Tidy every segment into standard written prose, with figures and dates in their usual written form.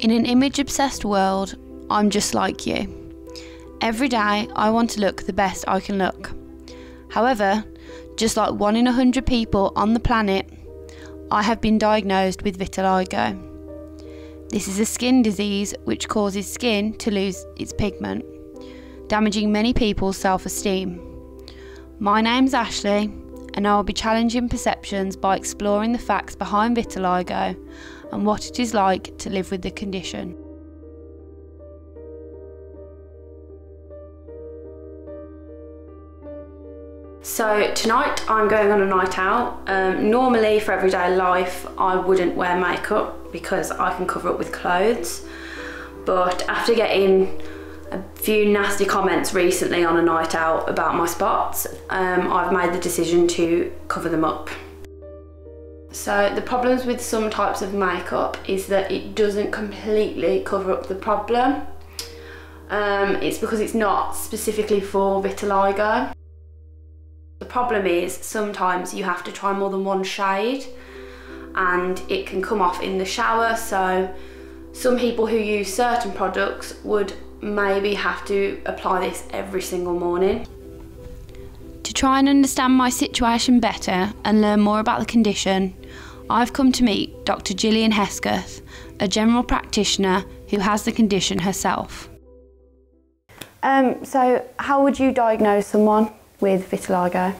In an image-obsessed world, I'm just like you. Every day, I want to look the best I can look. However, just like 1 in 100 people on the planet, I have been diagnosed with vitiligo. This is a skin disease which causes skin to lose its pigment, damaging many people's self-esteem. My name's Ashley, and I will be challenging perceptions by exploring the facts behind vitiligo and what it is like to live with the condition. So tonight I'm going on a night out. Normally for everyday life I wouldn't wear makeup because I can cover up with clothes, but after getting a few nasty comments recently on a night out about my spots, I've made the decision to cover them up. So the problems with some types of makeup is that it doesn't completely cover up the problem. It's because it's not specifically for vitiligo. The problem is sometimes you have to try more than one shade and it can come off in the shower, so some people who use certain products would maybe have to apply this every single morning. To try and understand my situation better and learn more about the condition, I've come to meet Dr. Gillian Hesketh, a general practitioner who has the condition herself. So how would you diagnose someone with vitiligo?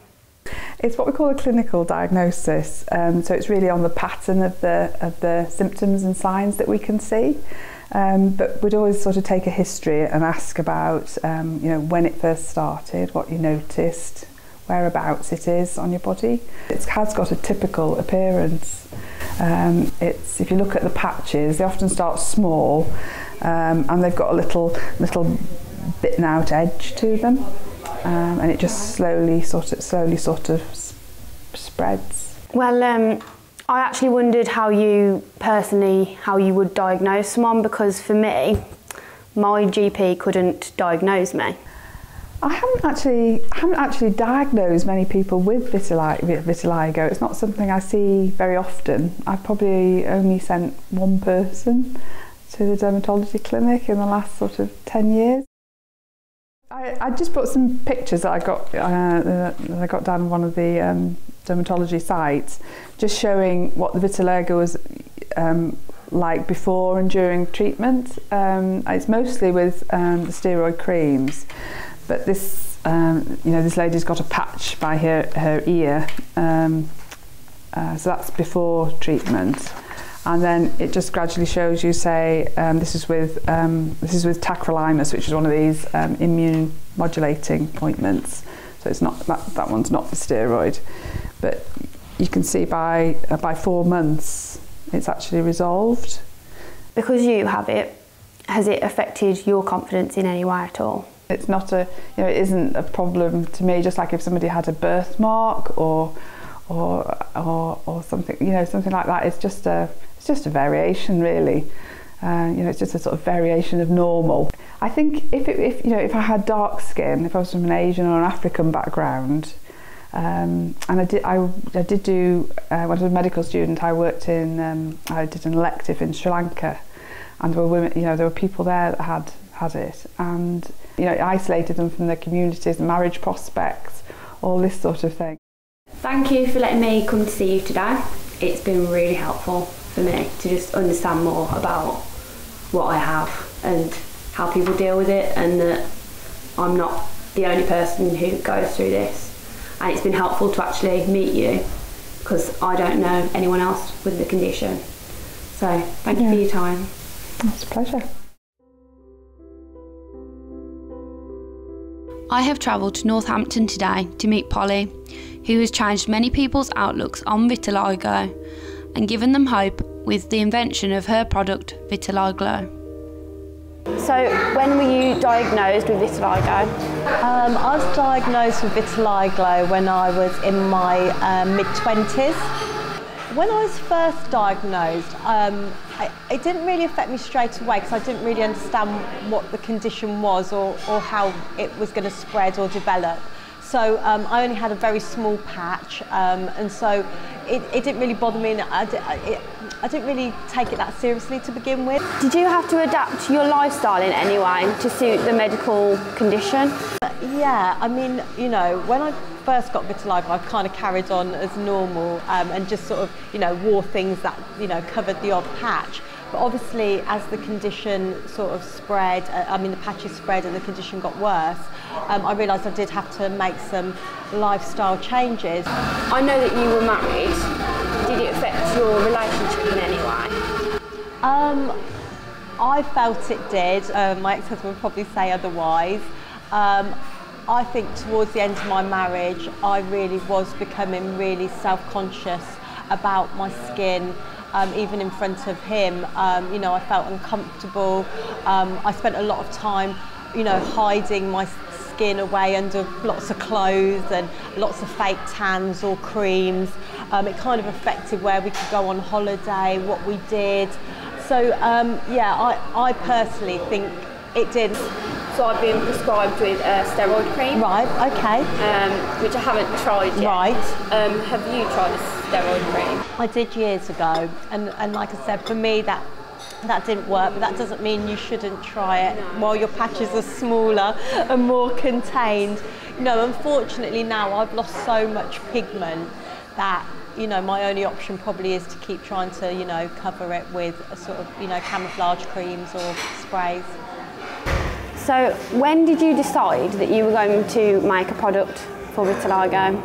It's what we call a clinical diagnosis, so it's really on the pattern of the symptoms and signs that we can see. But we'd always sort of take a history and ask about you know, when it first started, what you noticed, whereabouts it is on your body. It has got a typical appearance. If you look at the patches, they often start small and they've got a little bitten out edge to them, and it just slowly sort of spreads. Well, I actually wondered how you would diagnose someone, because for me, my GP couldn't diagnose me. I haven't actually diagnosed many people with vitiligo. It's not something I see very often. I've probably only sent one person to the dermatology clinic in the last sort of 10 years. I just put some pictures that I got down on one of the dermatology sites, just showing what the vitiligo was like before and during treatment. It's mostly with the steroid creams, but this, you know, this lady's got a patch by her ear, so that's before treatment. And then it just gradually shows you, say, this is with tacrolimus, which is one of these immune modulating ointments. So it's not that one's not the steroid, but you can see by 4 months it's actually resolved. Because you have it, has it affected your confidence in any way at all? It's not it isn't a problem to me. Just like if somebody had a birthmark or something, you know, something like that. It's just a variation, really. You know, it's just a sort of variation of normal. I think if I had dark skin, if I was from an Asian or an African background, and I did do when I was a medical student, I did an elective in Sri Lanka, and there were women, you know, there were people there that had it, and you know, it isolated them from their communities, marriage prospects, all this sort of thing. Thank you for letting me come to see you today. It's been really helpful for me to just understand more about what I have and how people deal with it, and that I'm not the only person who goes through this. And it's been helpful to actually meet you, because I don't know anyone else with the condition. So thank you for your time. It's a pleasure. I have travelled to Northampton today to meet Polly, who has changed many people's outlooks on vitiligo and given them hope with the invention of her product, Vitiligo. So when were you diagnosed with vitiligo? I was diagnosed with vitiligo when I was in my mid-20s. When I was first diagnosed, it didn't really affect me straight away, because I didn't really understand what the condition was or how it was going to spread or develop. So I only had a very small patch, and so it didn't really bother me. I didn't really take it that seriously to begin with. Did you have to adapt your lifestyle in any way to suit the medical condition? Yeah, I mean, you know, when I first got vitiligo, I kind of carried on as normal and just sort of, you know, wore things that, you know, covered the odd patch. But obviously, as the condition sort of spread, the patches spread and the condition got worse, I realised I did have to make some lifestyle changes. I know that you were married. Did it affect your relationship in any way? I felt it did. My ex-husband would probably say otherwise. I think towards the end of my marriage, I really was becoming really self-conscious about my skin. Even in front of him, you know, I felt uncomfortable. I spent a lot of time, you know, hiding my skin away under lots of clothes and lots of fake tans or creams. It kind of affected where we could go on holiday, what we did. So, yeah, I personally think it did. So I've been prescribed with a steroid cream. Right, okay. Which I haven't tried yet. Right. Have you tried a steroid cream? I did years ago, and like I said, for me that didn't work, but that doesn't mean you shouldn't try it while your patches are smaller and more contained. You know, unfortunately now I've lost so much pigment that, you know, my only option probably is to keep trying to, you know, cover it with a sort of, you know, camouflage creams or sprays. So when did you decide that you were going to make a product for vitiligo?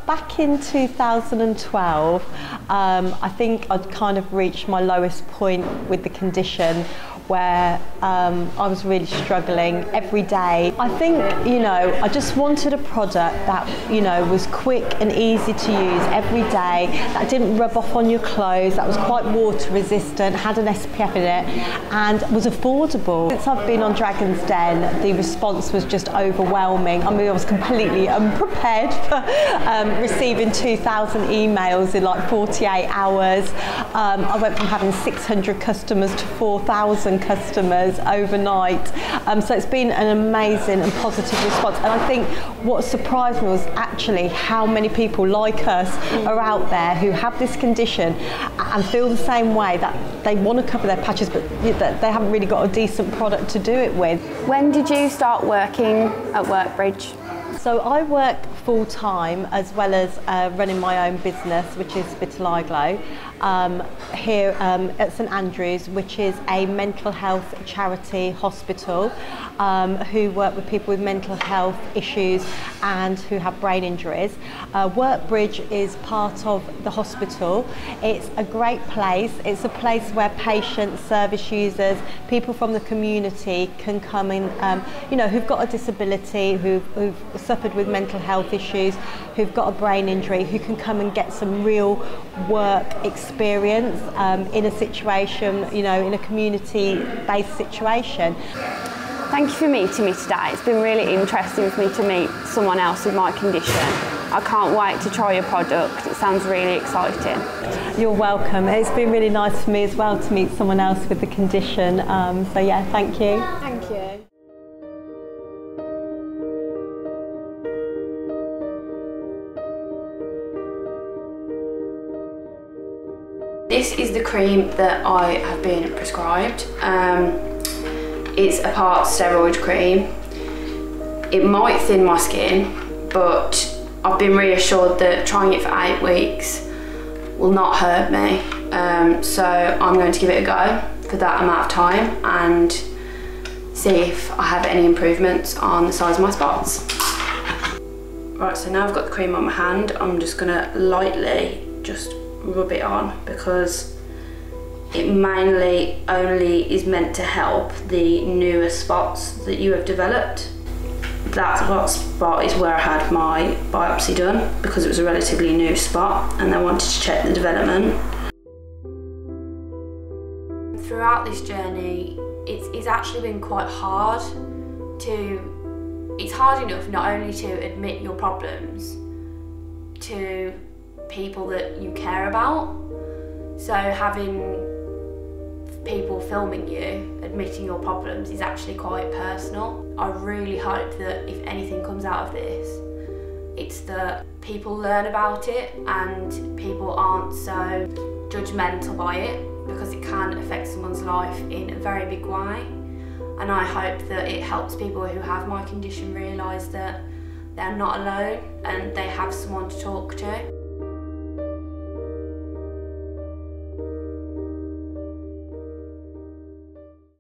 Back in 2012, I think I'd kind of reached my lowest point with the condition, where I was really struggling every day. I think, you know, I just wanted a product that, you know, was quick and easy to use every day, that didn't rub off on your clothes, that was quite water resistant, had an SPF in it, and was affordable. Since I've been on Dragon's Den, the response was just overwhelming. I mean, I was completely unprepared for receiving 2,000 emails in like 48 hours. I went from having 600 customers to 4,000 customers overnight. So it's been an amazing and positive response. And I think what surprised me was actually how many people like us are out there who have this condition and feel the same way, that they want to cover their patches, but they haven't really got a decent product to do it with. When did you start working at Workbridge? So I work full-time as well as running my own business, which is Vitiligo, here at St Andrews, which is a mental health charity hospital who work with people with mental health issues and who have brain injuries. Workbridge is part of the hospital. It's a great place. It's a place where patients, service users, people from the community can come in, you know, who've got a disability, who've suffered with mental health issues, who've got a brain injury, who can come and get some real work experience in a situation, you know, in a community-based situation. Thank you for meeting me today. It's been really interesting for me to meet someone else with my condition. I can't wait to try your product. It sounds really exciting. You're welcome. It's been really nice for me as well to meet someone else with the condition. So yeah, thank you. Thank you. This is the cream that I have been prescribed. It's a part steroid cream. It might thin my skin, but I've been reassured that trying it for 8 weeks will not hurt me. So I'm going to give it a go for that amount of time and see if I have any improvements on the size of my spots. Right, so now I've got the cream on my hand, I'm just gonna lightly just rub it on, because it mainly only is meant to help the newer spots that you have developed. That spot is where I had my biopsy done, because it was a relatively new spot and they wanted to check the development. Throughout this journey, it's actually been quite hard it's hard enough not only to admit your problems to people that you care about. So having people filming you admitting your problems is actually quite personal. I really hope that if anything comes out of this, It's that people learn about it and people aren't so judgmental by it, because it can affect someone's life in a very big way. And I hope that it helps people who have my condition realise that they're not alone and they have someone to talk to.